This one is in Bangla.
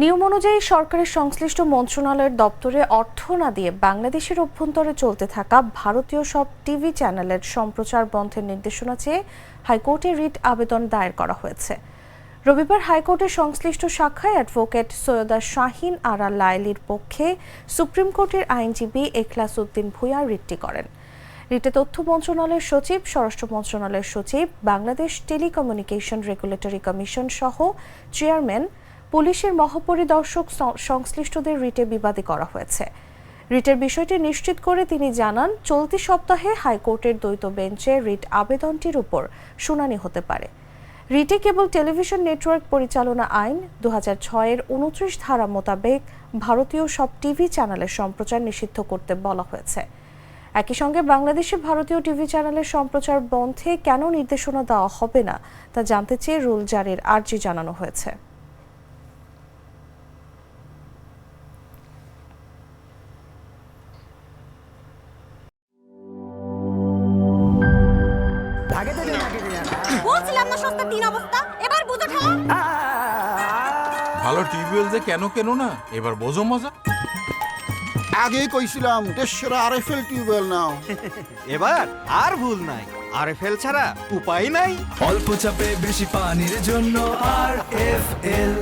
নিয়ম অনুযায়ী সরকারের সংশ্লিষ্ট মন্ত্রণালয়ের দপ্তরে অর্থ না দিয়ে বাংলাদেশের অভ্যন্তরে চলতে থাকা ভারতীয় সব টিভি চ্যানেলের সম্প্রচার বন্ধের নির্দেশনা চেয়ে হাইকোর্টে রিট আবেদন দায়ের করা হয়েছে। রবিবার হাইকোর্টের সংশ্লিষ্ট শাখায় অ্যাডভোকেট সৈয়দা শাহিন আরা লায়লির পক্ষে সুপ্রিম কোর্টের আইনজীবী এখলাস উদ্দিন ভূঁইয়া রিটটি করেন। রিটে তথ্য মন্ত্রণালয়ের সচিব, স্বরাষ্ট্র মন্ত্রণালয়ের সচিব, বাংলাদেশ টেলিকমিউনিকেশন রেগুলেটরি কমিশন সহ চেয়ারম্যান, পুলিশের মহাপরিদর্শক সংশ্লিষ্টদের রিটে বিবাদী করা হয়েছে। রিটের বিষয়টি নিশ্চিত করে তিনি জানান, চলতি সপ্তাহে হাইকোর্টের দ্বৈত বেঞ্চে রিট আবেদনটির উপর শুনানি হতে পারে। রিটে কেবল টেলিভিশন নেটওয়ার্ক পরিচালনা আইন 2006-এর 29 ধারা মোতাবেক ভারতীয় সব টিভি চ্যানেলের সম্প্রচার নিষিদ্ধ করতে বলা হয়েছে। একই সঙ্গে বাংলাদেশে ভারতীয় টিভি চ্যানেলের সম্প্রচার বন্ধে কেন নির্দেশনা দেওয়া হবে না তা জানতে চেয়ে রুল জারির আর্জি জানানো হয়েছে। বলছিলাম না সস্তা তিন অবস্থা, এবার বুঝো ঠেলা। ভালো টিউবওয়েল যে কেন না, এবার বোঝো মজা। আগেই কইছিলাম দেশের আরএফএল টিউবওয়েল নাও। এবার আর ভুল নাই, আরএফএল ছাড়া উপায় নাই। অল্প চাপে বেশি পানির জন্য আরএফএল।